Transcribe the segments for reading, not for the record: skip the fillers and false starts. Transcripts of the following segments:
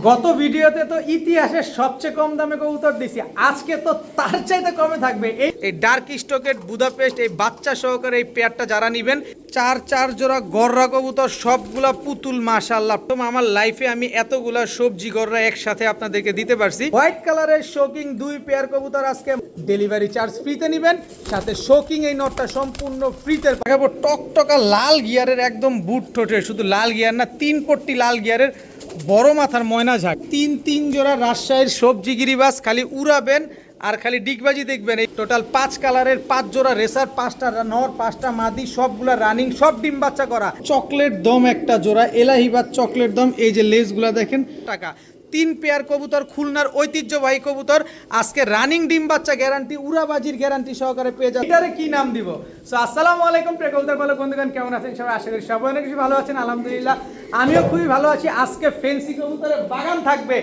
গত ভিডিওতে তো ইতিহাসের সবচেয়ে কম দামে কবুতর দিছি, আজকে তো তার চাইতে কমে থাকবে। এই ডার্ক স্টকের বুদাপেস্ট এই বাচ্চা সহকারে এই পেয়ারটা যারা নিবেন, চার জোড়া গররা কবুতর, সবগুলা পুতুল মাশাআল্লাহ। আমার লাইফে আমি এতগুলা সবজি গররা একসাথে আপনাদেরকে দিতে পারছি। হোয়াইট কালারের শোকিং 2 পেয়ার কবুতর আজকে ডেলিভারি চার্জ ফ্রিতে নিবেন, সাথে শোকিং এই নটটা সম্পূর্ণ ফ্রিতে পাঠাবো। টকটকা লাল গিয়ারের একদম বুট ঠোঁটের, শুধু লাল গিয়ার না, 3 পট্টি লাল গিয়ারের বড় মাথার ময়না ঝাঁক, তিন জোড়া রাজশাহীর সবজি গিরিবাস, খালি উড়াবেন আর খালি ডিগবাজি দেখবেন। এই টোটাল 5 কালারের 5 জোড়া রেসার, 5টা নর 5টা মাদি, সবগুলা রানিং, সব ডিম বাচ্চা করা। চকলেট দম একটা জোড়া, এলাহিবাদ চকলেট দম, এই যে লেজগুলা দেখেন। টাকা 3 পেয়ার কবুতর, খুলনার ঐতিহ্যবাহী কবুতর, আজকে রানিং ডিম বাচ্চা গ্যারান্টি, উড়াবাজির গ্যারান্টি সহকারে পেয়ে যাবেন। এটারে কি নাম দিব? সো আসসালামু আলাইকুম প্রিয় কবুতর পালক বন্ধুগণ, কেমন আছেন সবাই? আশা করি সবাই অনেক বেশি ভালো আছেন। আলহামদুলিল্লাহ আমিও খুবই ভালো আছি। আজকে ফেন্সি কবুতরের বাগান থাকবে,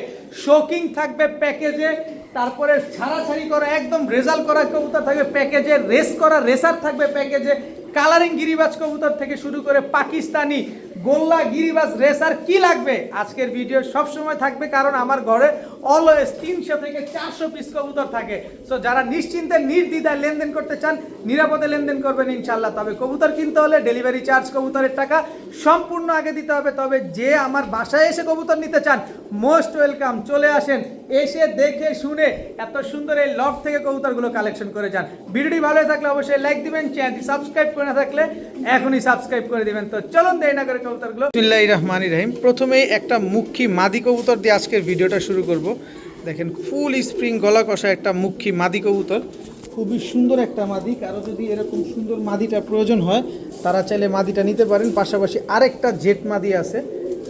শোকিং থাকবে প্যাকেজে, তারপরে ছাড়াছাড়ি করা একদম রেজাল্ট করা কবুতর থাকবে প্যাকেজে, রেস করা রেসার থাকবে প্যাকেজে, কালারিং গিরিবাজ কবুতর থেকে শুরু করে পাকিস্তানি গোল্লা গিরিবাজ রেসার, কি লাগবে আজকের ভিডিও সবসময় থাকবে, কারণ আমার ঘরে অলওয়েজ 300 থেকে 400 পিস কবুতর থাকে। সো যারা নিশ্চিন্তে নির্দ্বিধায় লেনদেন করতে চান, নিরাপদে লেনদেন করবেন ইনশাল্লাহ। তবে কবুতর কিনতে হলে ডেলিভারি চার্জ, কবুতরের টাকা সম্পূর্ণ আগে দিতে হবে। তবে যে আমার বাসায় এসে কবুতর নিতে চান, মোস্ট ওয়েলকাম, চলে আসেন, এসে দেখে শুনে এত সুন্দর এই লফট থেকে কবুতরগুলো কালেকশন করে যান। ভিডিওটি ভালো থাকলে অবশ্যই লাইক দিবেন, চ্যানেলটি সাবস্ক্রাইব করে না থাকলে এখনই সাবস্ক্রাইব করে দিবেন। তো চলুন দেরি না করে কবুতরগুলো। বিসমিল্লাহির রহমানির রহিম। প্রথমেই একটা মুখী মাদি কবুতর দিয়ে আজকের ভিডিওটা শুরু করব। দেখেন ফুল স্প্রিং গলা কষা একটা মুখী মাদি কবুতর, খুবই সুন্দর একটা মাদি। কারো যদি এরকম সুন্দর মাদিটা প্রয়োজন হয়, তারা চাইলে মাদিটা নিতে পারেন। পাশাপাশি আরেকটা জেট মাদি আছে,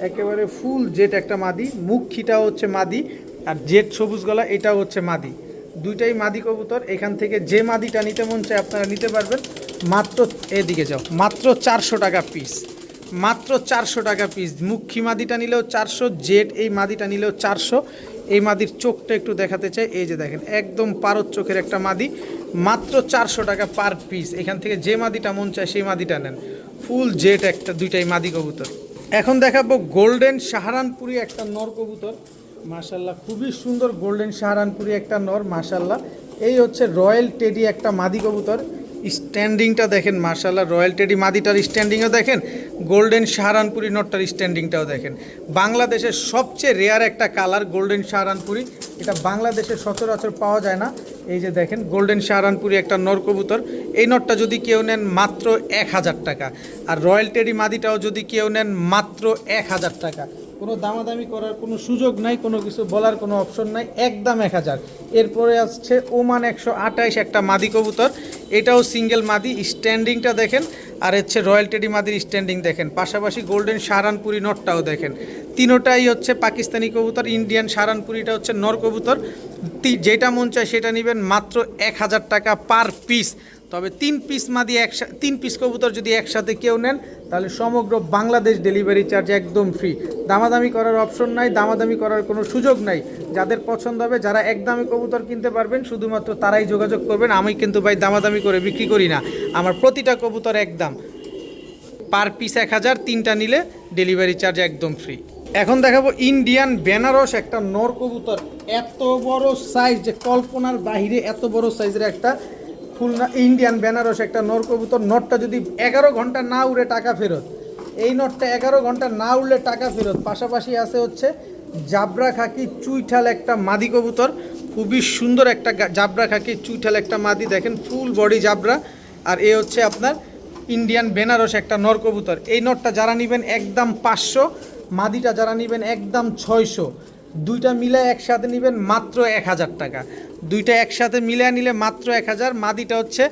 একেবারে ফুল জেট একটা মাদি, মুখীটাও হচ্ছে মাদি, আর জেট সবুজ গলা এটাও হচ্ছে মাদি। দুইটাই মাদি কবুতর। এখান থেকে যে মাদিটা নিতে মন চায় আপনারা নিতে পারবেন। মাত্র, এদিকে যাও, মাত্র 400 টাকা পিস, মাত্র 400 টাকা পিস। মুখী মাদিটা নিলেও 400, জেট এই মাদিটা নিলেও 400। এই মাদির চোখটা একটু দেখাতে চাই, এই যে দেখেন একদম পারদ চোখের একটা মাদি, মাত্র 400 টাকা পার পিস। এখান থেকে যে মাদিটা মন চায় সেই মাদিটা নেন। ফুল জেট একটা, দুইটাই মাদি কবুতর। এখন দেখাবো গোল্ডেন সাহারানপুরি একটা নর কবুতর, মাশাল্লাহ খুবই সুন্দর। গোল্ডেন সাহারানপুরি একটা নর, মাশাল্লাহ। এই হচ্ছে রয়্যাল টেডি একটা মাদি কবুতর, স্ট্যান্ডিংটা দেখেন মাশাল্লাহ। রয়্যাল টেডি মাদিটার স্ট্যান্ডিংও দেখেন, গোল্ডেন সাহারানপুরি নটটার স্ট্যান্ডিংটাও দেখেন। বাংলাদেশের সবচেয়ে রেয়ার একটা কালার গোল্ডেন সাহারানপুরি, এটা বাংলাদেশে সচরাচর পাওয়া যায় না। এই যে দেখেন গোল্ডেন সাহারানপুরি একটা নর কবুতর, এই নটটা যদি কেউ নেন মাত্র 1000 টাকা। আর রয়্যাল টেডি মাদিটাও যদি কেউ নেন মাত্র 1000 টাকা। কোনো দামাদামি করার কোনো সুযোগ নাই, কোনো কিছু বলার কোনো অপশন নাই, একদম 1000। এরপরে আসছে ওমান 128 একটা মাদি কবুতর, এটাও সিঙ্গেল মাদি, স্ট্যান্ডিংটা দেখেন। আর হচ্ছে রয়্যাল টেডি মাদির স্ট্যান্ডিং দেখেন, পাশাপাশি গোল্ডেন সাহারানপুরি নটটাও দেখেন। তিনোটাই হচ্ছে পাকিস্তানি কবুতর। ইন্ডিয়ান সাহারানপুরিটা হচ্ছে নর কবুতর। যেটা মন চায় সেটা নেবেন, মাত্র 1000 টাকা পার পিস। তবে 3 পিস মাদি 3 পিস কবুতর যদি একসাথে কেউ নেন, তাহলে সমগ্র বাংলাদেশ ডেলিভারি চার্জ একদম ফ্রি। দামাদামি করার অপশন নাই, দামাদামি করার কোনো সুযোগ নাই। যাদের পছন্দ হবে, যারা একদমই কবুতর কিনতে পারবেন, শুধুমাত্র তারাই যোগাযোগ করবেন। আমি কিন্তু ভাই দামাদামি করে বিক্রি করি না, আমার প্রতিটা কবুতর একদম পার পিস 1000, 3টা নিলে ডেলিভারি চার্জ একদম ফ্রি। এখন দেখাবো ইন্ডিয়ান বেনারস একটা নর কবুতর, এত বড় সাইজ যে কল্পনার বাইরে, এত বড় সাইজের একটা খুলনা ইন্ডিয়ান বেনারস একটা নর কবুতর। নটটা যদি 11 ঘন্টা না উড়ে টাকা ফেরত, এই নটটা 11 ঘন্টা না উড়লে টাকা ফেরত। পাশাপাশি আছে হচ্ছে জাবরা খাকি চুইঠাল একটা মাদি কবুতর, খুবই সুন্দর একটা জাবরা খাকি চুইঠাল একটা মাদি, দেখেন ফুল বডি জাবরা। আর এ হচ্ছে আপনার ইন্ডিয়ান বেনারস একটা নর কবুতর। এই নটটা যারা নেবেন একদম 500, মাদিটা যারা নেবেন একদম 600। দুইটা মিলে একসাথে নেবেন মাত্র 1000 টাকা। দুইটা একসাথে মিলে নিলে মাত্র 1000। মাদিটা হচ্ছে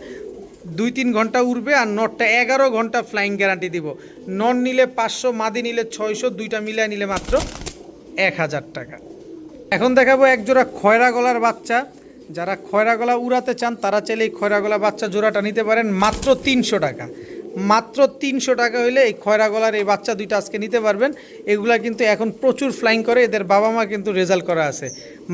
2-3 ঘন্টা উড়বে, আর নটটা 11 ঘন্টা ফ্লাইং গ্যারান্টি দিব। নন নিলে 500, মাদি নিলে 600, দুইটা মিলে নিলে মাত্র 1000 টাকা। এখন দেখাবো একজোড়া খয়রা গলার বাচ্চা। যারা খয়রা গলা উড়াতে চান, তারা চাইলে এই খয়রা গলা বাচ্চা জোড়াটা নিতে পারেন মাত্র 300 টাকা। মাত্র 300 টাকা হইলে এই খয়রা গলার এই বাচ্চা দুইটা আজকে নিতে পারবেন। এগুলা কিন্তু এখন প্রচুর ফ্লাইং করে, এদের বাবা মা কিন্তু রেজাল্ট করা আছে।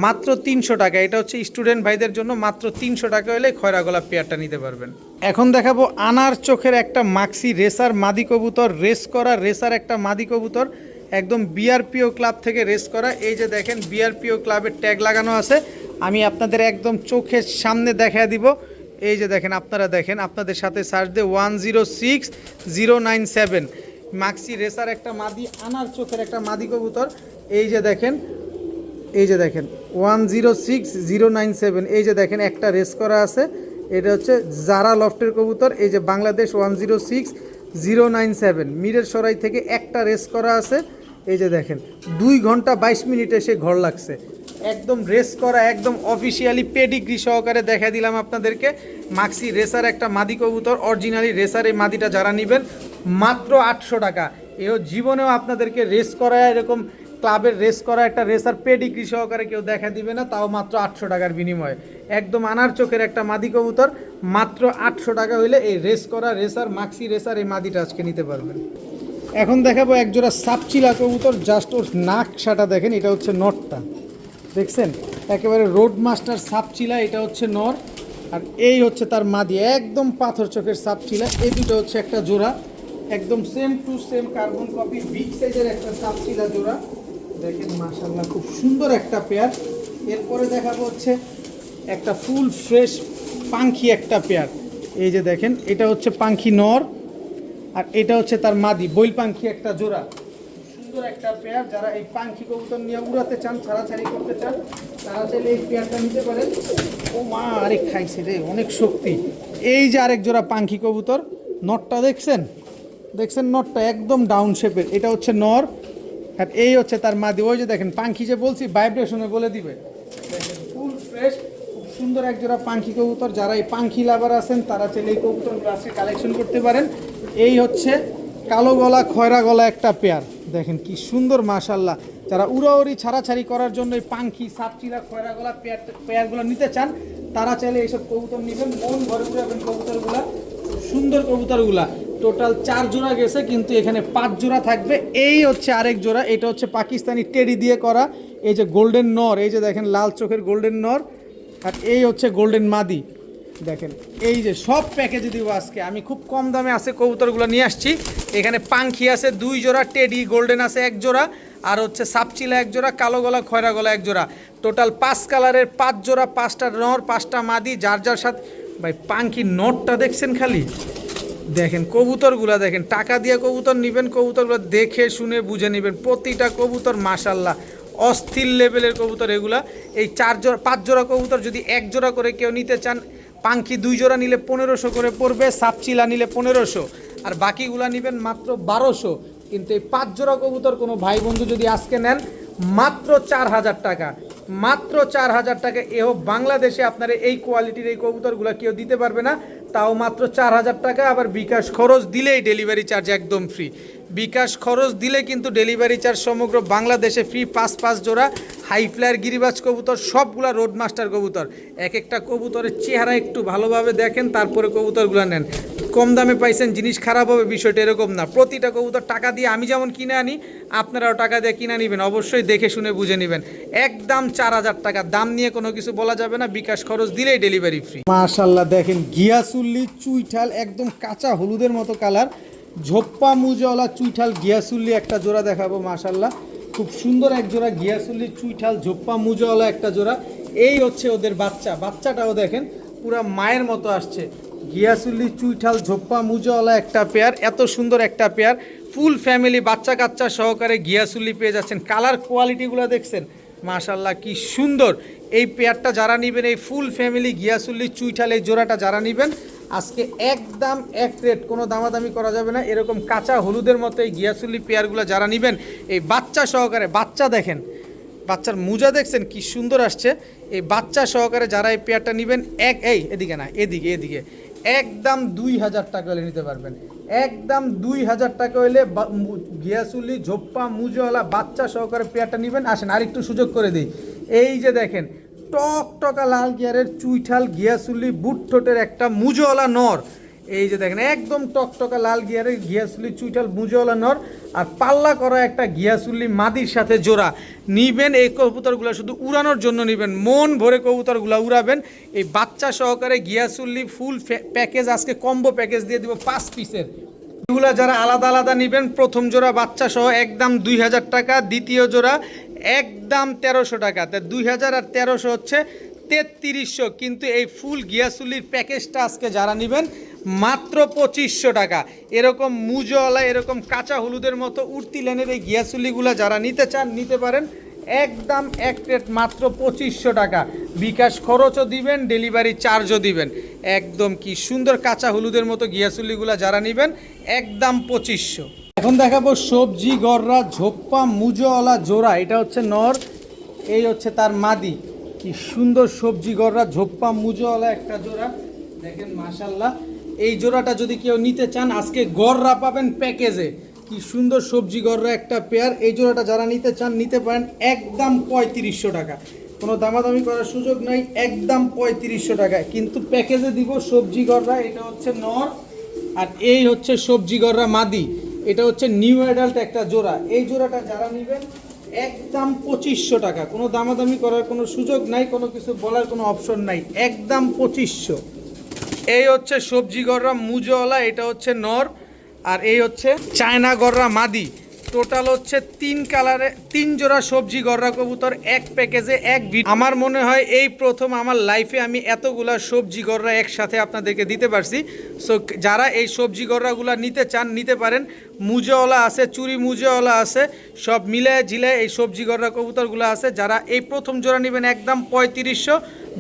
মাত্র 300 টাকা, এটা হচ্ছে স্টুডেন্ট ভাইদের জন্য। মাত্র 300 টাকা হলে খয়রা গলা পেয়ারটা নিতে পারবেন। এখন দেখাবো আনার চোখের একটা মাক্সি রেসার মাদি কবুতর, রেস করা রেসার একটা মাদি কবুতর। একদম বিআরপিও ক্লাব থেকে রেস করা। এই যে দেখেন বিআরপিও ক্লাবের ট্যাগ লাগানো আছে, আমি আপনাদের একদম চোখের সামনে দেখা দিব। এই যে দেখেন, আপনারা দেখেন, আপনাদের সাথে সার্চ দিয়ে 106097 মাক্সি রেসার একটা মাদি, আনার চোখের একটা মাদি কবুতর। এই যে দেখেন, এই যে দেখেন 106097, এই যে দেখেন একটা রেস করা আছে, এটা হচ্ছে জারা লফটের কবুতর। এই যে বাংলাদেশ 106097 মিরের সরাই থেকে একটা রেস করা আছে। এই যে দেখেন 2 ঘন্টা 22 মিনিটে সে ঘর লাগছে, একদম রেস করা, একদম অফিসিয়ালি পেডিগ্রি সহকারে দেখা দিলাম আপনাদেরকে। মাক্সি রেসার একটা মাদি কবুতর, অরিজিনালি রেসার এই মাদিটা যারা নেবেন মাত্র 800 টাকা। এও জীবনেও আপনাদেরকে রেস করা, এরকম ক্লাবের রেস করা একটা রেসার পেডিগ্রি সহকারে কেউ দেখা দিবে না, তাও মাত্র 800 টাকার বিনিময়ে। একদম আনার চোখের একটা মাদি কবুতর, মাত্র 800 টাকা হইলে এই রেস করা রেসার মাক্সি রেসার এই মাদিটা আজকে নিতে পারবেন। এখন দেখাবো একজোড়া সাপচিলা কবুতর, জাস্ট ওর নাকশাটা দেখেন, এটা হচ্ছে নটটা, দেখছেন একেবারে রোড মাস্টার সাপচিলা, এটা হচ্ছে নর, আর এই হচ্ছে তার মাদি, একদম পাথর চোখের সাপচিলা। এই দুটো হচ্ছে একটা জোড়া, একদম same to same carbon copy, big সাইজের একটা সাপচিলা জোড়া। দেখেন মাশাআল্লাহ খুব সুন্দর একটা পেয়ার। এরপরে দেখাবো হচ্ছে একটা ফুল ফ্রেশ পাখি একটা পেয়ার। এই যে দেখেন, এটা হচ্ছে পাখি নর, আর এটা হচ্ছে তার মাদি, বইল পাখি একটা জোড়া। সুন্দর একটা পেয়ার, যারা এই পাখি কবুতর নিয়ে উড়াতে চান, ছাড়াছাড়ি করতে চান, তারা চাইলে এই পেয়ারটা নিতে পারেন। ও মা, আরেক খাইছে রে, অনেক শক্তি। এই যে আরেক জোড়া পাখি কবুতর, নটটা দেখছেন, দেখছেন নটটা একদম ডাউন শেপের, এটা হচ্ছে নর, আর এই হচ্ছে তার মাদি। ওই যে দেখেন পাখি, যে বলছি ভাইব্রেশনে বলে দিবে, দেখেন ফুল ফ্রেশ, খুব সুন্দর এক জোড়া পাখি কবুতর। যারা এই পাখি লাভার আছেন তারা চাইলে এই কবুতরগুলো আজকে কালেকশন করতে পারেন। এই হচ্ছে কালো গলা খয়রা গলা একটা পেয়ার, দেখেন কি সুন্দর মাশাআল্লাহ। যারা উড়াউড়ি ছাড়াছাড়ি করার জন্য এই পাখি সাপচিলা খয়রা গলা পেয়ারগুলো নিতে চান, তারা চাইলে এইসব কবুতর নেবেন, মন ভরে উড়াবেন কবুতরগুলা, সুন্দর কবুতরগুলা। টোটাল 4 জোড়া গেছে, কিন্তু এখানে 5 জোড়া থাকবে। এই হচ্ছে আরেক জোড়া, এটা হচ্ছে পাকিস্তানি টেডি দিয়ে করা, এই যে গোল্ডেন নর, এই যে দেখেন লাল চোখের গোল্ডেন নর, আর এই হচ্ছে গোল্ডেন মাদি। দেখেন এই যে সব প্যাকেজে দিব আজকে, আমি খুব কম দামে আছে কবুতরগুলো নিয়ে আসছি। এখানে পাখি আছে 2 জোড়া, টেডি গোল্ডেন আছে 1 জোড়া, আর হচ্ছে সাপচিলা 1 জোড়া, কালো গলা খয়রা গলা 1 জোড়া। টোটাল 5 কালারের 5 জোড়া, 5টা নর 5টা মাদি, যার যার সাথে। ভাই পাখি নটটা দেখছেন খালি, দেখেন কবুতরগুলো দেখেন, টাকা দিয়ে কবুতর নেবেন, কবুতরগুলো দেখে শুনে বুঝে নেবেন। প্রতিটা কবুতর মাশাআল্লাহ অস্থির লেভেলের কবুতর এগুলা। এই 4 জোড়া 5 জোড়া কবুতর যদি 1 জোড়া করে কেউ নিতে চান, পাখি 2 জোড়া নিলে 1500 করে পড়বে, সাপচিলা নিলে 1500, আর বাকিগুলা নেবেন মাত্র 1200। কিন্তু এই 5 জোড়া কবুতর কোনো ভাই বন্ধু যদি আজকে নেন মাত্র 4000 টাকা, মাত্র 4000 টাকা। এও বাংলাদেশে আপনারা এই কোয়ালিটির এই কবুতরগুলো কেউ দিতে পারবে না, তাও মাত্র 4000 টাকা। আবার বিকাশ খরচ দিলেই ডেলিভারি চার্জ একদম ফ্রি, বিকাশ খরচ দিলে কিন্তু ডেলিভারি চার্জ সমগ্র বাংলাদেশে ফ্রি। 5 জোড়া হাই ফ্লায়ার গিরিবাজ কবুতর, সবগুলা রোড মাস্টার কবুতর। এক একটা কবুতরের চেহারা একটু ভালোভাবে দেখেন, তারপরে কবুতরগুলো নেন। কম দামে পাইছেন, জিনিস খারাপ হবে বিষয়টা এরকম না। প্রতিটা কবুতর টাকা দিয়ে, আমি যেমন কিনে আনি আপনারাও টাকা দিয়ে কিনে নেবেন, অবশ্যই দেখে শুনে বুঝে নেবেন। একদম 4000 টাকা, দাম নিয়ে কোনো কিছু বলা যাবে না, বিকাশ খরচ দিলেই ডেলিভারি ফ্রি। মাশাআল্লাহ দেখেন গিয়াসুল্লি চুইঠাল, একদম কাঁচা হলুদের মতো কালার, ঝোপ্পা মুজওয়ালা চুইঠাল গিয়াসুল্লি একটা জোড়া দেখাবো। মাশাআল্লাহ খুব সুন্দর এক জোড়া গিয়াসুল্লি চুইঠাল ঝোপ্পা মুজওয়ালা একটা জোড়া। এই হচ্ছে ওদের বাচ্চা, বাচ্চাটাও দেখেন পুরা মায়ের মতো আসছে। গিয়াসুল্লি চুইঠাল ঝোপ্পা মুজওয়ালা একটা পেয়ার, এত সুন্দর একটা পেয়ার, ফুল ফ্যামিলি বাচ্চা কাচ্চা সহকারে গিয়াসুল্লি পেয়ে যাচ্ছেন। কালার কোয়ালিটিগুলো দেখছেন মাশাআল্লাহ কি সুন্দর। এই পেয়ারটা যারা নেবেন, এই ফুল ফ্যামিলি গিয়াসুল্লি চুইঠাল এই জোড়াটা যারা নেবেন, আজকে একদম এক রেট, কোনো দামাদামি করা যাবে না। এরকম কাঁচা হলুদের মতো এই গিয়াসুল্লি পেয়ারগুলো যারা নেবেন, এই বাচ্চা সহকারে, বাচ্চা দেখেন, বাচ্চার মুজা দেখছেন কি সুন্দর আসছে। এই বাচ্চা সহকারে যারা এই পেয়ারটা নেবেন, এদিকে না, এদিকে একদম 2000 টাকা হলে নিতে পারবেন, একদম 2000 টাকা হলে গিয়াসুল্লি ঝোপ্পা মুজওয়ালা বাচ্চা সহকারে পেয়ারটা নেবেন। আসেন আরেকটু সুযোগ করে দিই, এই যে দেখেন টকটকা লাল গিয়ারের চুইঠাল গিয়াসুল্লি বুট ঠোঁটের একটা মুজওয়ালা নর। এই যে দেখেন একদম টকটকা লাল গিয়ারের গিয়াসুল্লি চুইঠাল মুজওয়ালা নর, আর পাল্লা করা একটা গিয়াসুল্লি মাদির সাথে জোড়া নিবেন। এই কবুতরগুলো শুধু উড়ানোর জন্য নেবেন, মন ভরে কবুতরগুলো উড়াবেন। এই বাচ্চা সহকারে গিয়াসুল্লি ফুল প্যাকেজ, আজকে কম্বো প্যাকেজ দিয়ে দিব 5 পিসের। এগুলা যারা আলাদা আলাদা নেবেন, প্রথম জোড়া বাচ্চা সহ একদম 2000 টাকা, দ্বিতীয় জোড়া একদম 1300 টাকা। তা 2000 আর 1300 হচ্ছে 3300। কিন্তু এই ফুল গিয়াসুলির প্যাকেজটা আজকে যারা নেবেন মাত্র 2500 টাকা। এরকম মুজওয়ালা, এরকম কাঁচা হলুদের মতো উঠতি লেনের এই গিয়াসুলিগুলো যারা নিতে চান নিতে পারেন, একদম এক প্লেট মাত্র 2500 টাকা। বিকাশ খরচও দিবেন, ডেলিভারি চার্জও দিবেন। একদম কি সুন্দর কাঁচা হলুদের মতো গিয়াসুলিগুলো যারা নেবেন একদম 2500। এখন দেখাবো সবজি গররা ঝোপ্পা মুজওয়ালা জোড়া। এটা হচ্ছে নর, এই হচ্ছে তার মাদি। কি সুন্দর সবজি গররা ঝোপ্পা মুজওয়ালা একটা জোড়া, দেখেন মাশাল্লাহ। এই জোড়াটা যদি কেউ নিতে চান আজকে গররা পাবেন প্যাকেজে। কি সুন্দর সবজি গররা একটা পেয়ার। এই জোড়াটা যারা নিতে চান নিতে পারেন একদম 3500 টাকা। কোনো দামাদামি করার সুযোগ নাই, একদম 3500 টাকায়। কিন্তু প্যাকেজে দিব সবজি গররা, এটা হচ্ছে নর, আর এই হচ্ছে সবজি গররা মাদি। এটা হচ্ছে নিউ অ্যাডাল্ট একটা জোড়া। এই জোড়াটা যারা নেবেন একদম 2500 টাকা। কোনো দামাদামি করার কোনো সুযোগ নাই, কোনো কিছু বলার কোনো অপশন নাই, একদম 2500। এই হচ্ছে সবজি গররা মুজওয়ালা, এটা হচ্ছে নর, আর এই হচ্ছে চায়না গররা মাদি। টোটাল হচ্ছে 3 কালারে 3 জোড়া সবজি গররা কবুতর এক প্যাকেজে এক। আমার মনে হয় এই প্রথম আমার লাইফে আমি এতগুলা সবজি গররা একসাথে আপনাদেরকে দিতে পারছি। সো যারা এই সবজি গররাগুলো নিতে চান নিতে পারেন। মুজওয়ালা আছে, চুরি মুজওয়ালা আছে, সব মিলায় ঝিলায় এই সবজি গররা কবুতরগুলো আছে। যারা এই প্রথম জোড়া নেবেন একদম 3500,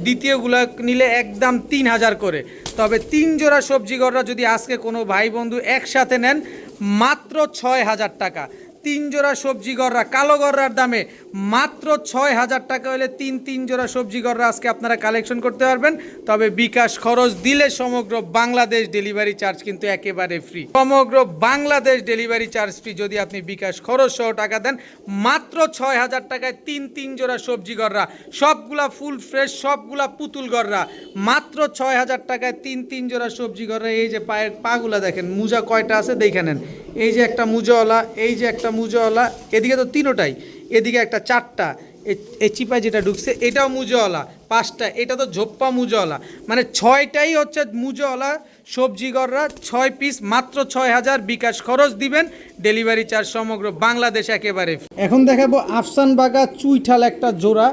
দ্বিতীয়গুলো নিলে একদম 3000 করে। তবে 3 জোড়া সবজি গররা যদি আজকে কোনো ভাই বন্ধু একসাথে নেন মাত্র 6000 টাকা। 3 জোড়া সবজি গররা কালো গররার দামে মাত্র 6000 টাকা হলে 3 জোড়া সবজি গররা আজকে আপনারা কালেকশন করতে পারবেন। তবে বিকাশ খরচ দিলে সমগ্র বাংলাদেশ ডেলিভারি চার্জ কিন্তু একেবারে ফ্রি। সমগ্র বাংলাদেশ ডেলিভারি চার্জ ফ্রি। যদি আপনি বিকাশ খরচ সহ টাকা দেন মাত্র 6000 টাকায় 3 জোড়া সবজি গররা, সবগুলা ফুল ফ্রেশ, সবগুলা পুতুল গররা, মাত্র 6000 টাকায় 3 জোড়া সবজি গররা। এই যে পায়ের পাগুলা দেখেন, মুজা কয়টা আছে দেখে নেন। এই যে একটা মুজওয়ালা, এই যে একটা মুজওয়ালা, এদিকে তো 3টাই, এদিকে একটা 4টা, এই চিপায় যেটা ঢুকছে এটাও মুজওয়ালা, 5টা, এটা তো ঝোপ্পা মুজওয়ালা, মানে 6টাই হচ্ছে মুজওয়ালা সবজি গররা। 6 পিস মাত্র 6000। বিকাশ খরচ দিবেন, ডেলিভারি চার্জ সমগ্র বাংলাদেশ একেবারে। এখন দেখাবো আফসান বাগা চুইঠাল একটা জোড়া,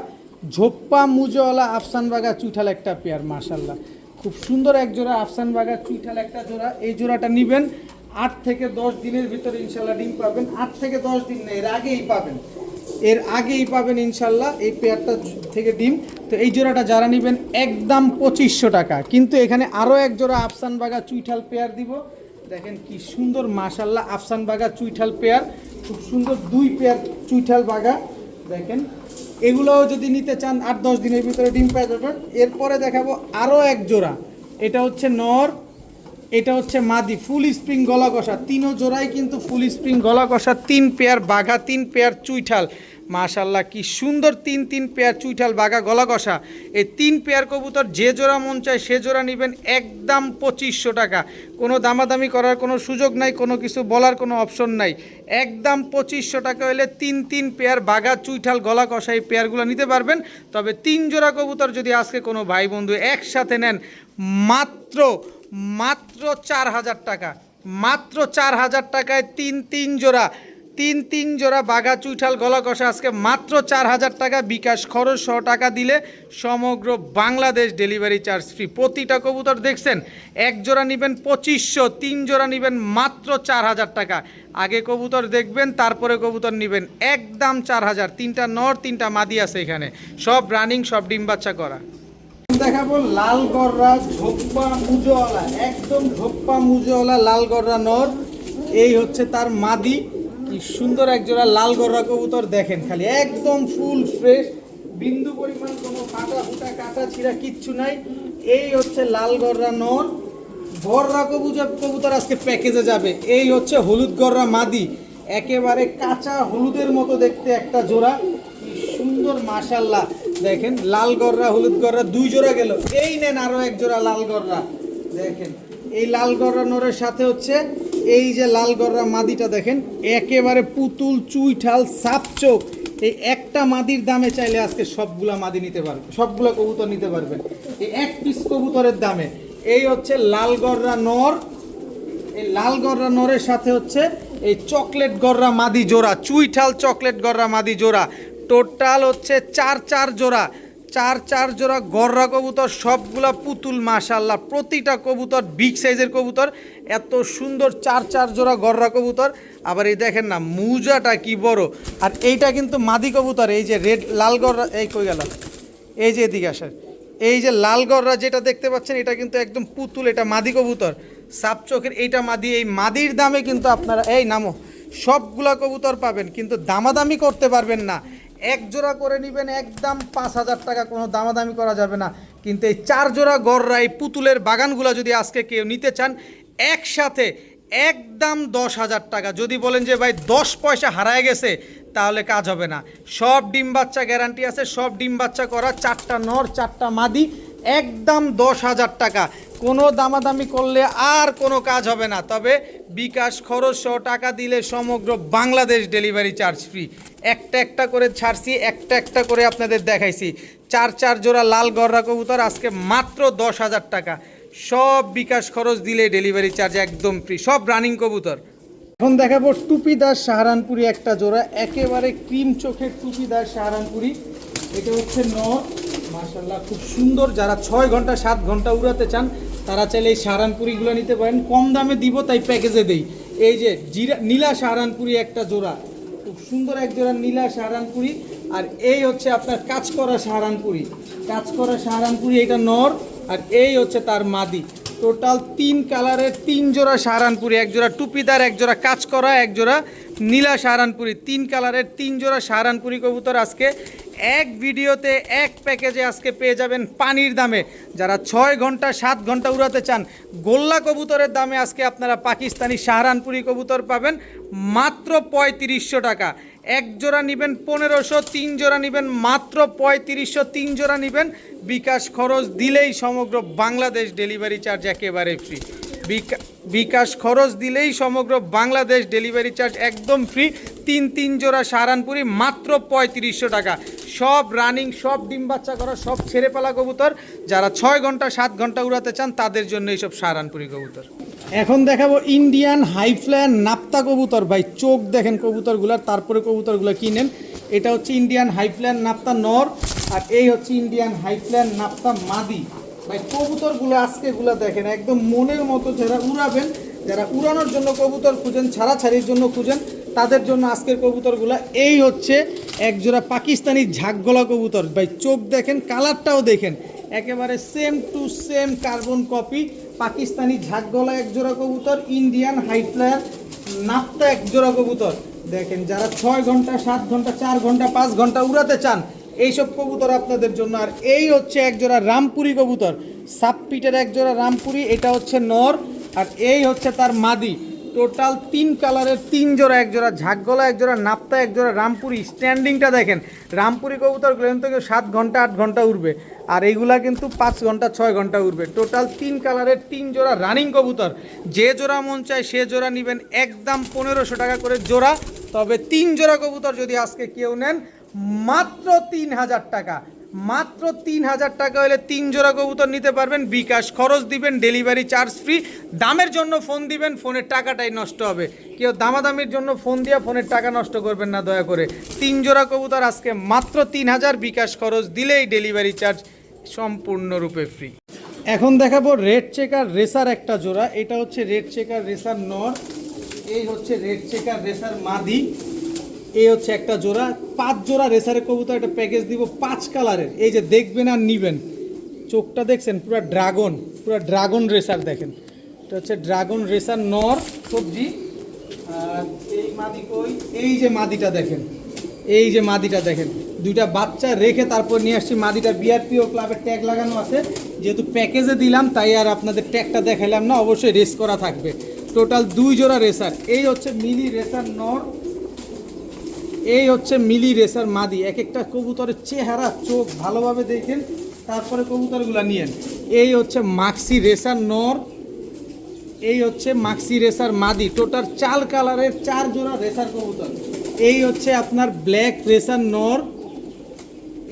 ঝোপ্পা মুজওয়ালা আফসান বাগা চুইঠাল একটা পেয়ার। মাশাল্লাহ খুব সুন্দর এক জোড়া আফসান বাগা চুইঠাল একটা জোড়া। এই জোড়াটা নেবেন 8 থেকে 10 দিনের ভিতরে ইনশাল্লাহ ডিম পাবেন। 8 থেকে 10 দিন না, এর আগেই পাবেন, এর আগেই পাবেন ইনশাল্লাহ এই পেয়ারটা থেকে ডিম। তো এই জোড়াটা যারা নেবেন একদম 2500 টাকা। কিন্তু এখানে আরও এক জোড়া আফসান বাগা চুইঠাল পেয়ার দিব। দেখেন কি সুন্দর মাশাল্লাহ আফসান বাগা চুইঠাল পেয়ার, খুব সুন্দর 2 পেয়ার চুইঠাল বাগা। দেখেন এগুলোও যদি নিতে চান 8-10 দিনের ভিতরে ডিম পেয়ে যাবেন। এরপরে দেখাবো আরও এক জোড়া, এটা হচ্ছে নর, এটা হচ্ছে মাদি, ফুল স্প্রিং গলা কষা। 3 জোড়াই কিন্তু ফুল স্প্রিং গলা কষা, 3 পেয়ার বাঘা, 3 পেয়ার চুইঠাল। মাশাল্লাহ কি সুন্দর 3 পেয়ার চুইঠাল বাঘা গলা কষা। এই 3 পেয়ার কবুতর যে জোড়া মন চায় সে জোড়া নেবেন একদম 2500 টাকা। কোনো দামাদামি করার কোনো সুযোগ নাই, কোনো কিছু বলার কোনো অপশন নাই, একদম 2500 টাকা হলে 3 পেয়ার বাঘা চুইঠাল গলা কষা এই পেয়ারগুলো নিতে পারবেন। তবে 3 জোড়া কবুতর যদি আজকে কোনো ভাই বন্ধু একসাথে নেন মাত্র 4000 টাকা। মাত্র 4000 টাকায় 3 জোড়া, 3 জোড়া বাঘা চুইঠাল গলা কষা আজকে মাত্র 4000 টাকা। বিকাশ খরচ 100 টাকা দিলে সমগ্র বাংলাদেশ ডেলিভারি চার্জ ফ্রি। প্রতিটা কবুতর দেখছেন, এক জোড়া নেবেন 2500, 3 জোড়া নেবেন মাত্র 4000 টাকা। আগে কবুতর দেখবেন তারপরে কবুতর নেবেন একদম 4000। 3টা নর 3টা মাদি আছে এখানে, সব রানিং, সব ডিম বাচ্চা করা। দেখাবো লাল গররা ঝোপ্পা মুজওয়ালা, একদম ঝোপ্পা মুজওয়ালা লাল গররা নর। এই হচ্ছে তার মাদি। কি সুন্দর এক জোড়া লাল গররা কবুতর, দেখেন খালি একদম ফুল ফ্রেশ, বিন্দু পরিমাণ কোনো ফাটা ফুটা কাটা ছিঁড়া কিচ্ছু নাই। এই হচ্ছে লাল গররা নর। গররা কবুতর আজকে প্যাকেজে যাবে। এই হচ্ছে হলুদ গররা মাদি, একেবারে কাঁচা হলুদের মতো দেখতে একটা জোড়া। কি সুন্দর মাশাল্লাহ। দেখেন লাল গররা হলুদ গররা 2 জোড়া গেল। এই নেন আরও এক জোড়া লাল গররা। দেখেন এই লাল গররা নরের সাথে হচ্ছে এই যে লাল গররা মাদিটা, দেখেন একেবারে পুতুল চুইঠাল সাপ চোখ। এই একটা মাদির দামে চাইলে আজকে সবগুলা মাদি নিতে পারবেন, সবগুলা কবুতর নিতে পারবেন এই 1 পিস কবুতরের দামে। এই হচ্ছে লাল গররা নর, এই লাল গররা নরের সাথে হচ্ছে এই চকলেট গররা মাদি জোড়া, চুইঠাল চকলেট গররা মাদি জোড়া। টোটাল হচ্ছে চার জোড়া গররা কবুতর, সবগুলা পুতুল মাশাআল্লাহ। প্রতিটা কবুতর বিগ সাইজের কবুতর, এত সুন্দর চার জোড়া গররা কবুতর। আবার এই দেখেন না মুজাটা কি বড়। আর এইটা কিন্তু মাদি কবুতর, এই যে রেড লাল গররা, এই কই গেল, এই যে এদিকে আসার, এই যে লাল গররা যেটা দেখতে পাচ্ছেন এটা কিন্তু একদম পুতুল, এটা মাদি কবুতর সাপ চোখের, এইটা মাদি। এই মাদির দামে কিন্তু আপনারা এই নামো সবগুলা কবুতর পাবেন, কিন্তু দামাদামি করতে পারবেন না। এক জোড়া করে নেবেন একদম 5,000 টাকা, কোনো দামাদামি করা যাবে না। কিন্তু এই 4 জোড়া গররা এই পুতুলের বাগানগুলো যদি আজকে কেউ নিতে চান একসাথে একদম 10,000 টাকা। যদি বলেন যে ভাই 10 পয়সা হারায় গেছে তাহলে কাজ হবে না। সব ডিম বাচ্চা গ্যারান্টি আছে, সব ডিম বাচ্চা করা, 4টা নর 4টা মাদি, একদম 10,000 টাকা। কোনো দামাদামি করলে আর কোনো কাজ হবে না। তবে বিকাশ খরচ সহ টাকা দিলে সমগ্র বাংলাদেশ ডেলিভারি চার্জ ফ্রি। একটা করে ছাড়ছি, একটা করে আপনাদের দেখাইছি। 4 জোড়া লাল গররা কবুতর আজকে মাত্র 10,000 টাকা। সব বিকাশ খরচ দিলে ডেলিভারি চার্জ একদম ফ্রি, সব রানিং কবুতর। এখন দেখাবো টুপিদার সাহারানপুরি একটা জোড়া, একেবারে ক্রিম চোখের টুপিদার সাহারানপুরি। এটা হচ্ছে নর, মাশাআল্লাহ খুব সুন্দর। যারা 6 ঘন্টা 7 ঘন্টা উড়াতে চান তারা চাইলে এই সাহারানপুরিগুলো নিতে পারেন। কম দামে দিব তাই প্যাকেজে দেই। এই যে নীলা সাহারানপুরি একটা জোড়া, খুব সুন্দর এক জোড়া নীলা সাহারানপুরি। আর এই হচ্ছে আপনার কাজ করা সাহারানপুরি, এটা নর, আর এই হচ্ছে তার মাদি। টোটাল 3 কালারের 3 জোড়া সাহারানপুরি, এক জোড়া টুপিদার, এক জোড়া কাজ করা, এক জোড়া নীলা সাহারানপুরি। 3 কালারের 3 জোড়া সাহারানপুরি কবুতর আজকে এক ভিডিওতে এক প্যাকেজে আজকে পেয়ে যাবেন পানির দামে। যারা 6 ঘন্টা 7 ঘন্টা উড়াতে চান গোল্লা কবুতরের দামে আজকে আপনারা পাকিস্তানি সাহারানপুরি কবুতর পাবেন মাত্র 3500 টাকা। এক জোড়া নেবেন 1500, 3 জোড়া নেবেন মাত্র 3500, 3 জোড়া নেবেন বিকাশ খরচ দিলেই সমগ্র বাংলাদেশ ডেলিভারি চার্জ একেবারে ফ্রি। বিকাশ খরচ দিলেই সমগ্র বাংলাদেশ ডেলিভারি চার্জ একদম ফ্রি। 3 জোড়া সাহারানপুরি মাত্র 3500 টাকা। সব রানিং, সব ডিম বাচ্চা করা, সব ছেড়ে পালা কবুতর। যারা 6 ঘন্টা 7 ঘন্টা উড়াতে চান তাদের জন্য এইসব সাহারানপুরি কবুতর। এখন দেখাবো ইন্ডিয়ান হাইফ্লায়ার নাপ্তা কবুতর। ভাই চোখ দেখেন কবুতরগুলার, তারপরে কবুতরগুলো কিনেন। এটা হচ্ছে ইন্ডিয়ান হাইফ্লায়ার নাপ্তা নর, আর এই হচ্ছে ইন্ডিয়ান হাইফ্লায়ার নাপ্তা মাদি। ভাই কবুতরগুলো আজকেগুলো দেখেন একদম মনের মতো। যারা উড়াবেন, যারা উড়ানোর জন্য কবুতর খুঁজেন, ছাড়াছাড়ির জন্য খুঁজেন, তাদের জন্য আজকের কবুতরগুলো। এই হচ্ছে এক জোড়া পাকিস্তানি ঝাঁকগলা কবুতর। ভাই চোখ দেখেন, কালারটাও দেখেন, একেবারে same to same carbon copy. Pakistani ঝাঁকগলা এক জোড়া কবুতর, ইন্ডিয়ান হাইফ্লায়ার নাপ্তা এক জোড়া কবুতর। দেখেন যারা 6 ঘন্টা 7 ঘন্টা 4 ঘন্টা 5 ঘন্টা উড়াতে চান এইসব কবুতর আপনাদের জন্য। আর এই হচ্ছে এক জোড়া রামপুরি কবুতর, সাবপিটের এক জোড়া রামপুরি, এটা হচ্ছে নর, আর এই হচ্ছে তার মাদি। টোটাল 3 কালারের 3 জোড়া, এক জোড়া ঝাঁকগলা, এক জোড়া নাপ্তা, এক জোড়া রামপুরি। স্ট্যান্ডিংটা দেখেন, রামপুরি কবুতরগুলো কিন্তু 7 ঘন্টা 8 ঘন্টা উড়বে, আর এইগুলা কিন্তু 5 ঘন্টা 6 ঘন্টা উড়বে। টোটাল 3 কালারের 3 জোড়া রানিং কবুতর। যে জোড়া মন চায় সে জোড়া নেবেন একদম 1500 টাকা করে জোড়া। তবে 3 জোড়া কবুতর যদি আজকে কেউ নেন মাত্র 3000 টাকা। মাত্র 3000 টাকা হলে 3 জোড়া কবুতর নিতে পারবেন। বিকাশ খরচ দিবেন, ডেলিভারি চার্জ ফ্রি। দামের জন্য ফোন দিবেন, ফোনের টাকাটাই নষ্ট হবে। কেউ দামাদামির জন্য ফোন দিয়ে ফোনের টাকা নষ্ট করবেন না দয়া করে। 3 জোড়া কবুতর আজকে মাত্র 3000, বিকাশ খরচ দিলেই ডেলিভারি চার্জ সম্পূর্ণরূপে ফ্রি। এখন দেখাবো রেড চেকার রেসার একটা জোড়া। এটা হচ্ছে রেড চেকার রেসার নর, এই হচ্ছে রেড চেকার রেসার মাদি। এই হচ্ছে একটা জোড়া, 5 জোড়া রেসারের কবুতর। একটা প্যাকেজ দিব 5 কালারের। এই যে দেখবেন আর নিবেন, চোখটা দেখছেন পুরো ড্রাগন রেসার। দেখেন এটা হচ্ছে ড্রাগন রেসার নর সবজি। আর এই মাদি কই, এই যে মাদিটা দেখেন, এই যে মাদিটা দেখেন, 2টা বাচ্চা রেখে তারপর নিয়ে আসছি। মাদিটা বিআরপিও ক্লাবের ট্যাগ লাগানো আছে, যেহেতু প্যাকেজে দিলাম তাই আর আপনাদের ট্যাগটা দেখাইলাম না, অবশ্যই রেস করা থাকবে। টোটাল 2 জোড়া রেসার। এই হচ্ছে মিলি রেসার নর, এই হচ্ছে মিলি রেসার মাদি। এক একটা কবুতরের চেহারা চোখ ভালোভাবে দেখেন, তারপরে কবুতরগুলো নিয়েন। এই হচ্ছে মাক্সি রেসার নর, এই হচ্ছে মাক্সি রেসার মাদি। টোটাল 4 কালারের 4 জোড়া রেসার কবুতর। এই হচ্ছে আপনার ব্ল্যাক রেসার নর,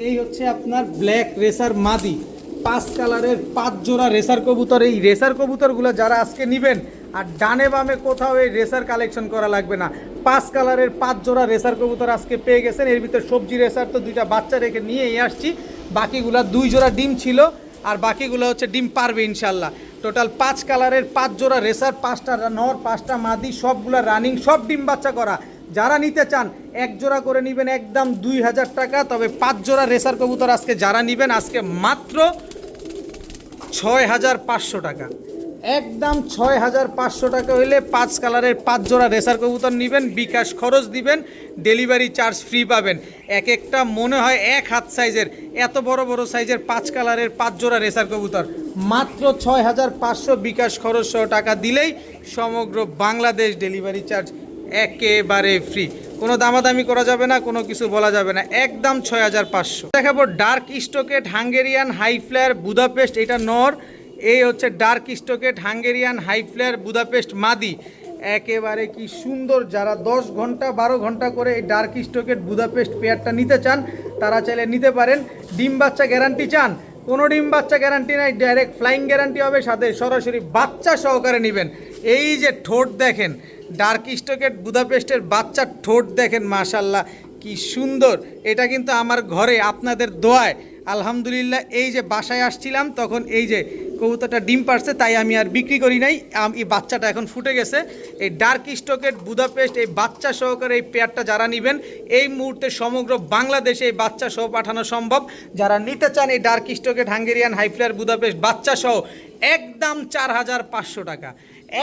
এই হচ্ছে আপনার ব্ল্যাক রেসার মাদি। 5 কালারের 5 জোড়া রেসার কবুতর। এই রেসার কবুতরগুলো যারা আজকে নেবেন আর ডানে বামে কোথাও এই রেসার কালেকশন করা লাগবে না। 5 কালারের 5 জোড়া রেসার কবুতর আজকে পেয়ে গেছেন। এর ভিতরে সবজি রেসার তো 2টা বাচ্চা রেখে নিয়েই আসছি, বাকিগুলা 2 জোড়া ডিম ছিল আর বাকিগুলো হচ্ছে ডিম পারবে ইনশাল্লাহ। টোটাল 5 কালারের 5 জোড়া রেসার, 5টা নর 5টা মাদি, সবগুলা রানিং, সব ডিম বাচ্চা করা। যারা নিতে চান 1 জোড়া করে নেবেন একদম 2000 টাকা। তবে 5 জোড়া রেসার কবুতর আজকে যারা নেবেন আজকে মাত্র 6500 টাকা, একদম 6500 টাকা হইলে 5 কালারের 5 জোড়া রেসার কবুতর নেবেন। বিকাশ খরচ দিবেন, ডেলিভারি চার্জ ফ্রি পাবেন। এক একটা মনে হয় 1 হাত সাইজের, এত বড় বড় সাইজের 5 কালারের 5 জোড়া রেসার কবুতর মাত্র 6500 বিকাশ খরচ সহ টাকা দিলেই সমগ্র বাংলাদেশ ডেলিভারি চার্জ একেবারে ফ্রি। কোনো দামাদামি করা যাবে না, কোনো কিছু বলা যাবে না, একদম 6500। দেখাবো dark stocket Hungarian high flyer Budapest, এটা নর। এই হচ্ছে dark stocket Hungarian high flyer Budapest মাদি। একেবারে কি সুন্দর। যারা 10 ঘন্টা 12 ঘন্টা করে এই ডার্ক স্টকেট বুদাপেস্ট পেয়ারটা নিতে চান তারা চাইলে নিতে পারেন। ডিম বাচ্চা গ্যারান্টি চান, কোনো ডিম বাচ্চা গ্যারান্টি নাই, ডাইরেক্ট ফ্লাইং গ্যারান্টি হবে, সাথে সরাসরি বাচ্চা সহকারে নেবেন। এই যে ঠোঁট দেখেন, ডার্ক স্টকেট বুদাপেস্টের বাচ্চার ঠোঁট দেখেন, মাশাল্লাহ কি সুন্দর। এটা কিন্তু আমার ঘরে আপনাদের দোয়ায় আলহামদুলিল্লাহ, এই যে বাসায় আসছিলাম তখন এই যে কবুতরটা ডিম পারছে, তাই আমি আর বিক্রি করি নাই, এই বাচ্চাটা এখন ফুটে গেছে। এই ডার্ক স্টকেট বুদাপেস্ট এই বাচ্চা সহকারে এই পেয়ারটা যারা নেবেন এই মুহূর্তে সমগ্র বাংলাদেশে এই বাচ্চা সহ পাঠানো সম্ভব। যারা নিতে চান এই dark stocket Hungarian highflyer Budapest বাচ্চা সহ একদম 4500 টাকা,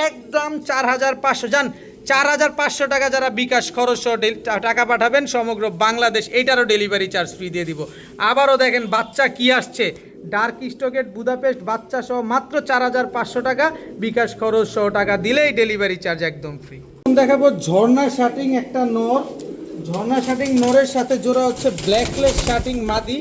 একদম 4500। যান 4500 টাকা যারা বিকাশ খরচ সহ টাকা পাঠাবেন সমগ্র বাংলাদেশ, এইটারও ডেলিভারি চার্জ ফ্রি দিয়ে দিব। আবারও দেখেন বাচ্চা কি আসছে, ডার্ক স্টকেট বুদাপেস্ট বাচ্চা সহ মাত্র 4500 টাকা বিকাশ খরচ সহ টাকা দিলেই ডেলিভারি চার্জ একদম ফ্রি। দেখাবো ঝর্ণা শাটিং একটা নর, ঝর্ণা শাটিং নরের সাথে জোড়া হচ্ছে ব্ল্যাকলেস শাটিং মাদি।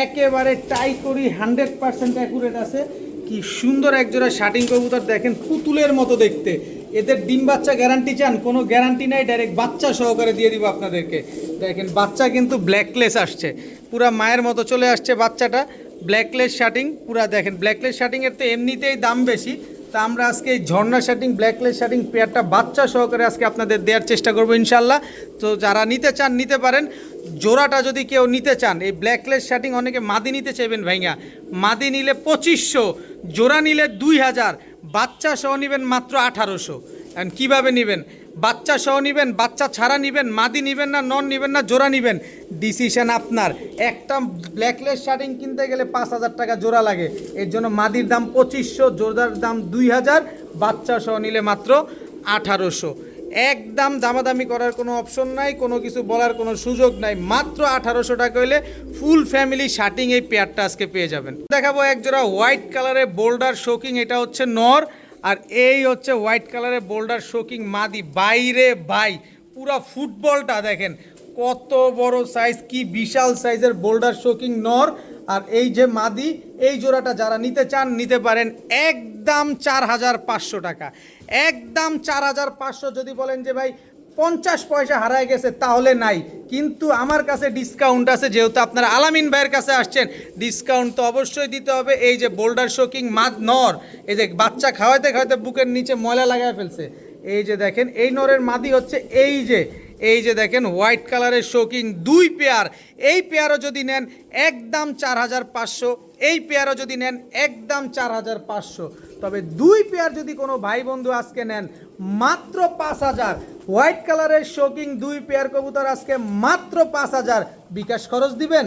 একেবারে টাই করি 100% অ্যাকুরেট আছে। কি সুন্দর একজোড়া শাটিং কবুতর দেখেন, পুতুলের মতো দেখতে। এদের ডিম বাচ্চা গ্যারান্টি চান, কোনো গ্যারান্টি নাই, ডাইরেক্ট বাচ্চা সহকারে দিয়ে দিব আপনাদেরকে। দেখেন বাচ্চা কিন্তু ব্ল্যাকলেস আসছে, পুরা মায়ের মতো চলে আসছে বাচ্চাটা। ব্ল্যাকলেস শাটিং পুরা দেখেন, ব্ল্যাকলেস শাটিংয়ের তো এমনিতেই দাম বেশি, তা আমরা আজকে এই ঝর্ণা শাটিং ব্ল্যাকলেস শাটিং পেয়ারটা বাচ্চা সহকারে আজকে আপনাদের দেওয়ার চেষ্টা করবো ইনশাল্লাহ। তো যারা নিতে চান নিতে পারেন। জোড়াটা যদি কেউ নিতে চান, এই ব্ল্যাকলেস শাটিং অনেকে মাদি নিতে চাইবেন ভাইয়া, মাদি নিলে 2500, জোড়া নিলে 2000, বাচ্চা সহ নেবেন মাত্র 1800। এখন কীভাবে নেবেন? বাচ্চা সহ নেবেন, বাচ্চা ছাড়া নেবেন, মাদি নেবেন না নন নেবেন না জোড়া নেবেন, ডিসিশন আপনার। একটা ব্ল্যাকলেস শাটিং কিনতে গেলে 5000 টাকা জোড়া লাগে, এর জন্য মাদির দাম 2500, জোড়ার দাম 2000, বাচ্চা সহ নিলে মাত্র 1800। একদম দামাদামি করার কোনো অপশন নাই, কোনো কিছু বলার কোনো সুযোগ নাই, মাত্র 1800 টাকা হইলে ফুল ফ্যামিলি শাটিং এই পেয়ারটা আজকে পেয়ে যাবেন। দেখাবো একজোড়া হোয়াইট কালারের বোল্ডার শোকিং, এটা হচ্ছে নর, আর এই হচ্ছে হোয়াইট কালারের বোল্ডার শোকিং মাদি। বাইরে ভাই পুরা ফুটবলটা দেখেন কত বড় সাইজ, কি বিশাল সাইজের বোল্ডার শোকিং নর। আর এই যে মাদি, এই জোড়াটা যারা নিতে চান নিতে পারেন একদম 4500 টাকা, একদম 4500। যদি বলেন যে ভাই 50 পয়সা হারায় গেছে তাহলে নাই, কিন্তু আমার কাছে ডিসকাউন্ট আছে, যেহেতু আপনারা আলামিন ভাইয়ের কাছে আসছেন ডিসকাউন্ট তো অবশ্যই দিতে হবে। এই যে বোল্ডার শোকিং মাদ নর, এই যে বাচ্চা খাওয়াইতে খাওয়াইতে বুকের নিচে ময়লা লাগায় ফেলছে, এই যে দেখেন এই নরের মাদি হচ্ছে এই যে দেখেন হোয়াইট কালারের শোকিং 2 পেয়ার। এই পেয়ারও যদি নেন একদম 4500, এই পেয়ারও যদি নেন একদম 4500। তবে 2 পেয়ার যদি কোনো ভাই বন্ধু আজকে নেন মাত্র 5000। হোয়াইট কালারের শোকিং 2 পেয়ার কবুতর আজকে মাত্র 5000, বিকাশ খরচ দিবেন,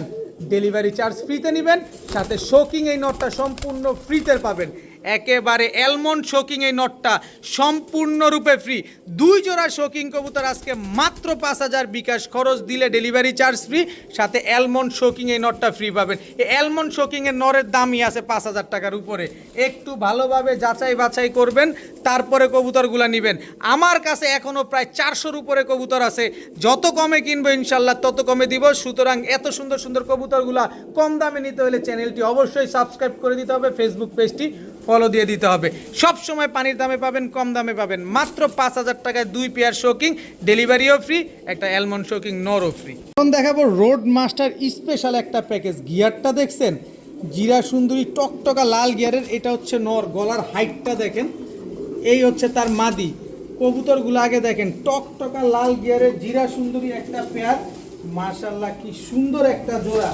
ডেলিভারি চার্জ ফ্রিতে নেবেন, সাথে শোকিং এই নটটা সম্পূর্ণ ফ্রিতে পাবেন। একেবারে অ্যালমন্ড শোকিং এই নটটা সম্পূর্ণরূপে ফ্রি। 2 জোড়া শোকিং কবুতর আজকে মাত্র 5000, বিকাশ খরচ দিলে ডেলিভারি চার্জ ফ্রি, সাথে অ্যালমন্ড শোকিং এই নটটা ফ্রি পাবেন। এই অ্যালমন্ড শোকিংয়ের নরের দামই আছে 5000 টাকার উপরে। একটু ভালোভাবে যাচাই বাছাই করবেন, তারপরে কবুতরগুলো নেবেন। আমার কাছে এখনও প্রায় 400-র উপরে কবুতর আছে, যত কমে কিনবো ইনশাল্লাহ তত কমে দিব। সুতরাং এত সুন্দর সুন্দর কবুতরগুলো কম দামে নিতে হলে চ্যানেলটি অবশ্যই সাবস্ক্রাইব করে দিতে হবে, ফেসবুক পেজটি ফলো দিয়ে দিতে হবে। সব সময় পানির দামে পাবেন, কম দামে পাবেন, মাত্র 5000 টাকায় 2 পেয়ার শোকিং, ডেলিভারিও ফ্রি, একটা অ্যালমন্ড শোকিং নরও ফ্রি। এখন দেখাবো রোড মাস্টার স্পেশাল একটা প্যাকেজ। গিয়ারটা দেখছেন, জিরা সুন্দরী টকটকা লাল গিয়ারের, এটা হচ্ছে নর। গলার হাইটটা দেখেন, এই হচ্ছে তার মাদি। কবুতরগুলো আগে দেখেন, টকটকা লাল গিয়ারের জিরা সুন্দরী একটা পেয়ার, মাশাআল্লাহ কি সুন্দর একটা জোড়া।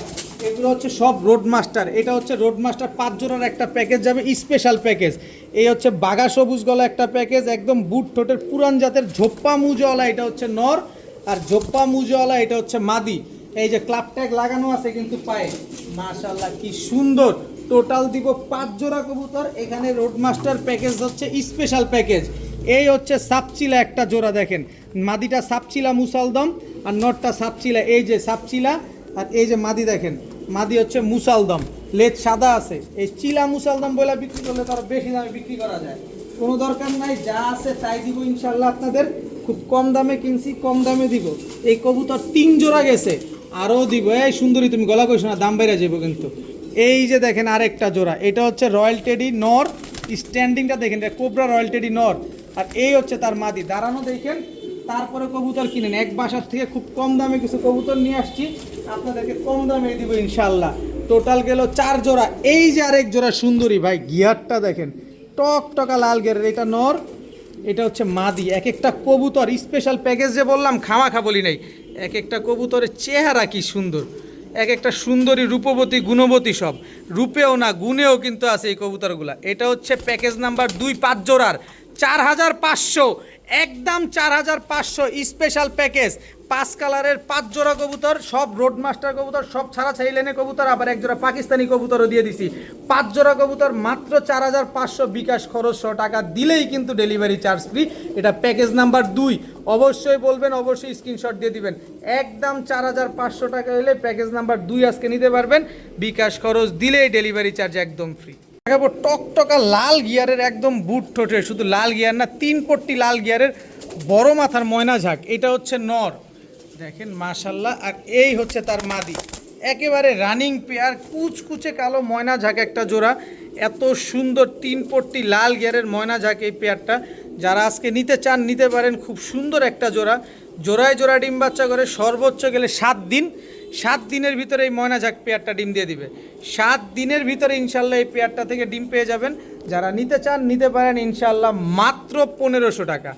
এগুলো হচ্ছে সব রোড মাস্টার, এটা হচ্ছে রোড মাস্টার 5 জোড়ার একটা প্যাকেজ যাবে, স্পেশাল প্যাকেজ। এই হচ্ছে বাঘা সবুজ গলা একটা প্যাকেজ, একদম বুট ঠোঁটের পুরান জাতের ঝোপ্পা মুজওয়ালা, এটা হচ্ছে নর, আর ঝোপ্পা মুজওয়ালা এটা হচ্ছে মাদি। এই যে ক্লাব ট্যাগ লাগানো আছে কিন্তু পায়ে, মাশাআল্লাহ কি সুন্দর। টোটাল দিব 5 জোড়া কবুতর। এখানে রোড মাস্টার প্যাকেজ হচ্ছে স্পেশাল প্যাকেজ। এই হচ্ছে সাপচিলা একটা জোড়া, দেখেন মাদিটা সাপচিলা মুসালদম আর নটটা সাপচিলা, এই যে সাপচিলা আর এই যে মাদি, দেখেন মাদি হচ্ছে মুসালদম, লেজ সাদা আছে। এই চিলা মুসালদম বলে বিক্রি করলে তার বেশি দামে বিক্রি করা যায়, কোনো দরকার নাই, যা আছে তাই দিব ইনশাল্লাহ। আপনাদের খুব কম দামে কিনছি, কম দামে দিব। এই কবুতর 3 জোড়া গেছে, আরও দিব। এই সুন্দরী তুমি গলা কইস না, দাম বাইরে যাবো কিন্তু। এই যে দেখেন আরেকটা জোড়া, এটা হচ্ছে রয়্যাল টেডি নর, স্ট্যান্ডিংটা দেখেন, এটা কোবরা রয়্যাল টেডি নর, আর এই হচ্ছে তার মাদি। দাঁড়ানো দেখেন, তারপরে কবুতর কিনেন। এক বাসার থেকে খুব কম দামে কিছু কবুতর নিয়ে আসছি, আপনাদেরকে কম দামে দিব ইনশাল্লাহ। টোটাল গেল 4 জোড়া। এই যে আরেক জোড়া সুন্দরী ভাই, গিয়ারটা দেখেন টকটকা লাল গিয়ারের, এটা নর, এটা হচ্ছে মাদি। এক একটা কবুতর স্পেশাল প্যাকেজ যে বললাম, খামাখা বলি নাই, এক একটা কবুতরের চেহারা কি সুন্দর, এক একটা সুন্দরী, রূপবতী, গুণবতী, সব রূপেও না গুণেও কিন্তু আছে এই কবুতরগুলা। এটা হচ্ছে প্যাকেজ নাম্বার 2, 5 জোড়ার 4500, একদম 4500 স্পেশাল প্যাকেজ। 5 কালারের 5 জোড়া কবুতর, সব রোড মাস্টার কবুতর, সব ছাড়া ছাড়ি লেনে কবুতর, আবার এক জোড়া পাকিস্তানি কবুতরও দিয়ে দিছি। 5 জোড়া কবুতর মাত্র 4500, বিকাশ খরচ 100 টাকা দিলেই কিন্তু ডেলিভারি চার্জ ফ্রি। এটা প্যাকেজ নাম্বার 2, অবশ্যই বলবেন, অবশ্যই স্ক্রিনশট দিয়ে দিবেন। একদম 4500 টাকা হলে প্যাকেজ নাম্বার 2 আজকে নিতে পারবেন, বিকাশ খরচ দিলেই ডেলিভারি চার্জ একদম ফ্রি। দেখাবো টকটকা লাল গিয়ারের, একদম বুট ঠোঁটের, শুধু লাল গিয়ার না, 3 পট্টি লাল গিয়ারের বড় মাথার ময়না ঝাঁক, এটা হচ্ছে নর, দেখেন মাশাল্লাহ। আর এই হচ্ছে তার মাদি, একেবারে রানিং পেয়ার, কুচকুচে কালো ময়না ঝাঁক একটা জোড়া। এত সুন্দর 3 পট্টি লাল গিয়ারের ময়না ঝাঁক এই পেয়ারটা, যারা আজকে নিতে চান নিতে পারেন। খুব সুন্দর একটা জোড়া, জোড়ায় জোড়া ডিম বাচ্চা করে, সর্বোচ্চ গেলে 7 দিন। 7 দিনের ভিতরে এই ময়না ঝাঁক পেয়ারটা ডিম দিয়ে দিবে। 7 দিনের ভিতরে ইনশাল্লাহ এই পেয়ারটা থেকে ডিম পেয়ে যাবেন। যারা নিতে চান নিতে পারেন ইনশাল্লাহ, মাত্র 1500 টাকা।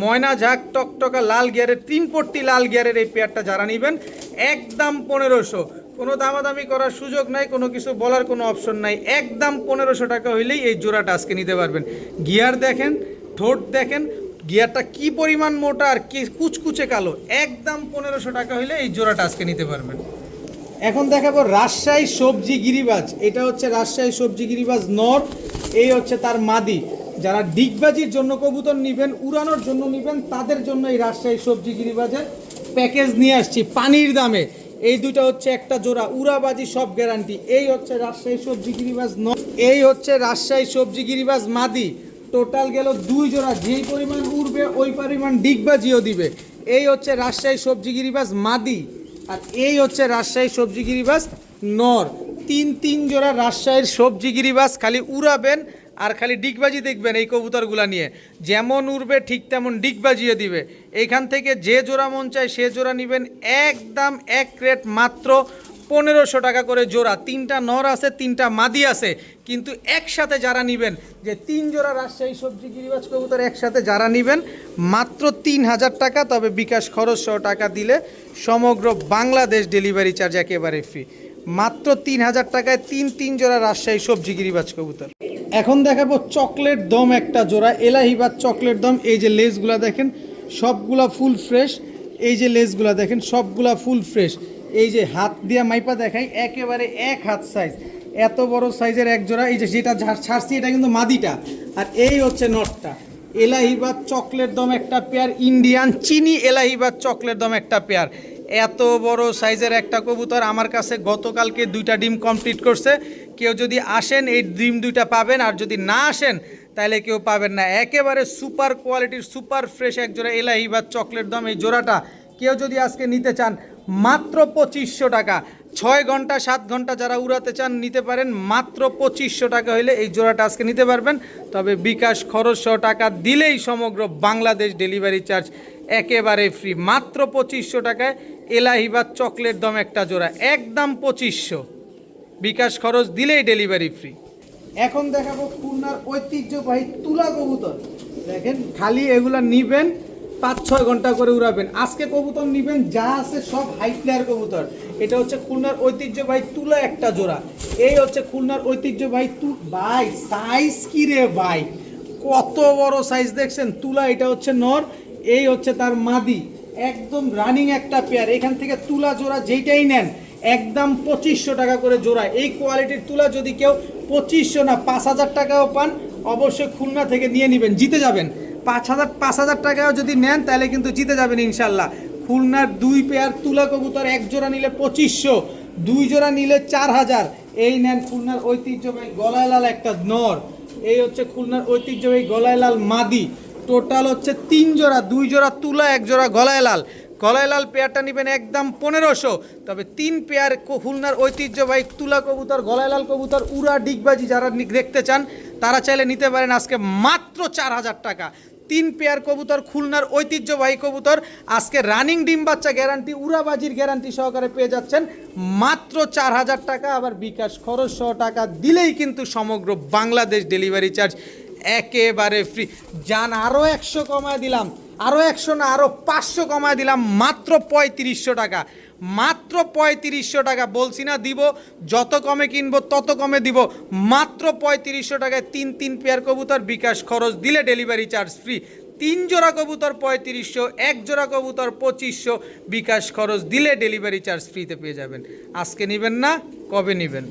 ময়না ঝাঁক টকটকা লাল গিয়ারের 3 পট্টি লাল গিয়ারের এই পেয়ারটা যারা নেবেন, একদম 1500, কোনো দামাদামি করার সুযোগ নাই, কোনো কিছু বলার কোনো অপশন নাই, একদম 1500 টাকা হইলেই এই জোড়াটা আজকে নিতে পারবেন। গিয়ার দেখেন, ঠোঁট দেখেন, গিয়ারটা কি পরিমাণ মোটা আর কি কুচকুচে কালো, একদম 1500 টাকা হইলে এই জোড়াটা আজকে নিতে পারবেন। এখন দেখাবো রাজশাহী সবজি গিরিবাজ, এটা হচ্ছে রাজশাহী সবজি গিরিবাজ নর, এই হচ্ছে তার মাদি। যারা ডিগবাজির জন্য কবুতর নেবেন, উড়ানোর জন্য নেবেন, তাদের জন্য এই রাজশাহী সবজি গিরিবাজের প্যাকেজ নিয়ে আসছি পানির দামে। এই দুটো হচ্ছে একটা জোড়া, উড়াবাজি সব গ্যারান্টি। এই হচ্ছে রাজশাহী সবজি গিরিবাজ নর, এই হচ্ছে রাজশাহী সবজি গিরিবাজ মাদি। টোটাল গেল 2 জোড়া, যেই পরিমাণ উড়বে ওই পরিমাণ ডিগবাজিও দিবে। এই হচ্ছে রাজশাহী সবজি গিরিবাজ মাদি, আর এই হচ্ছে রাজশাহী সবজি গিরিবাজ নর। 3 জোড়া রাজশাহীর সবজি গিরিবাজ, খালি উড়াবেন আর খালি ডিগবাজি দেখবেন এই কবুতরগুলা নিয়ে, যেমন উড়বে ঠিক তেমন ডিগবাজিও দিবে। এইখান থেকে যে জোড়া মন চায় সে জোড়া নেবেন, একদম এক রেট, মাত্র 1500 টাকা করে জোড়া। 3টা নর আছে, 3টা মাদি আছে, কিন্তু একসাথে যারা নেবেন, যে 3 জোড়া রাজশাহী সবজি গিরিবাজ কবুতর একসাথে যারা নেবেন, মাত্র 3000 টাকা, তবে বিকাশ খরচ 100 টাকা দিলে সমগ্র বাংলাদেশ ডেলিভারি চার্জ একেবারে ফ্রি। মাত্র 3000 টাকায় 3 জোড়া রাজশাহী সবজি গিরিবাজ কবুতর। এখন দেখাবো চকলেট দম একটা জোড়া, এলাহিবাদ চকলেট দম। এই যে লেজগুলা দেখেন সবগুলা ফুল ফ্রেশ, এই যে লেজগুলা দেখেন সবগুলা ফুল ফ্রেশ। এই যে হাত দিয়া মাইপা দেখাই, একেবারে 1 হাত সাইজ, এত বড় সাইজের এক জোড়া। এই যে যেটা ছাড়ছি এটা কিন্তু মাদিটা, আর এই হচ্ছে নটটা। এলাহিবাদ চকলেট দম একটা পেয়ার, ইন্ডিয়ান চিনি এলাহিবাদ চকলেট দম একটা পেয়ার। এত বড় সাইজের একটা কবুতর আমার কাছে গতকালকে 2টা ডিম কমপ্লিট করছে। কেউ যদি আসেন এই ডিম 2টা পাবেন, আর যদি না আসেন তাহলে কেউ পাবেন না। একেবারে সুপার কোয়ালিটির সুপার ফ্রেশ এক জোড়া এলাহিবাদ চকলেট দম। এই জোড়াটা কেউ যদি আজকে নিতে চান, মাত্র 2500 টাকা। 6 ঘন্টা 7 ঘন্টা যারা উড়াতে চান নিতে পারেন, মাত্র 2500 টাকা হইলে এই জোড়াটা আজকে নিতে পারবেন। তবে বিকাশ খরচ 100 টাকা দিলেই সমগ্র বাংলাদেশ ডেলিভারি চার্জ একেবারে ফ্রি। মাত্র 2500 টাকায় এলাহিবাদ চকলেট দম একটা জোড়া, একদম 2500, বিকাশ খরচ দিলেই ডেলিভারি ফ্রি। এখন দেখাবো খুলনার ঐতিহ্যবাহী তুলা কবুতর। দেখেন খালি এগুলা নিবেন 5-6 ঘন্টা করে উড়াবেন। আজকে কবুতর নিবেন যা আছে সব হাই ফ্লায়ার কবুতর। এটা হচ্ছে খুলনার ঐতিহ্যবাহী তুলা একটা জোড়া। এই হচ্ছে খুলনার ঐতিহ্যবাহী ভাই সাইজ কি রে ভাই, কত বড় সাইজ দেখছেন তুলা। এটা হচ্ছে নর, এই হচ্ছে তার মাদি, একদম রানিং একটা পেয়ার। এখান থেকে তুলা জোড়া যেইটাই নেন একদম 2500 টাকা করে জোড়া। এই কোয়ালিটির তুলা যদি কেউ 2500 না 5000 টাকাও পান, অবশ্যই খুলনা থেকে নিয়ে নেবেন, জিতে যাবেন। 5000 টাকাও যদি নেন তাহলে কিন্তু জিতে যাবেন ইনশাল্লাহ। খুলনার 2 পেয়ার তুলা কবুতর, 1 জোড়া নিলে 2500, 2 জোড়া নিলে 4000। এই নেন খুলনার ঐতিহ্যবাহী গলায় লাল একটা নর, এই হচ্ছে খুলনার ঐতিহ্যবাহী গলায় লাল মাদি। টোটাল হচ্ছে 3 জোড়া, 2 জোড়া তুলা, 1 জোড়া গলায় লাল। গলায় লাল পেয়ারটা নেবেন একদম 1500। তবে 3 পেয়ার খুলনার ঐতিহ্যবাহী তুলা কবুতর, গলায় লাল কবুতর, উড়া ডিগবাজি যারা দেখতে চান তারা চাইলে নিতে পারেন আজকে মাত্র 4000 টাকা। 3 পেয়ার কবুতর খুলনার ঐতিহ্যবাহী কবুতর আজকে রানিং ডিম বাচ্চা গ্যারান্টি, উড়াবাজির গ্যারান্টি সহকারে পেয়ে যাচ্ছেন মাত্র 4000 টাকা। আবার বিকাশ খরচ সহ টাকা দিলেই কিন্তু সমগ্র বাংলাদেশ ডেলিভারি চার্জ একেবারে ফ্রি। যান আরও 100 কমায় দিলাম, আরও 100 না আরও 500 কমায় দিলাম, মাত্র 3500 টাকা। মাত্র 3500 টাকা, বলছি না দিব, যত কমে কিনবো তত কমে দিব। মাত্র 3500 টাকায় 3 পেয়ার কবুতর, বিকাশ খরচ দিলে ডেলিভারি চার্জ ফ্রি। 3 জোড়া কবুতর 3500, 1 জোড়া কবুতর 2500, বিকাশ খরচ দিলে ডেলিভারি চার্জ ফ্রিতে পেয়ে যাবেন। আজকে নেবেন না, কবে নেবেন?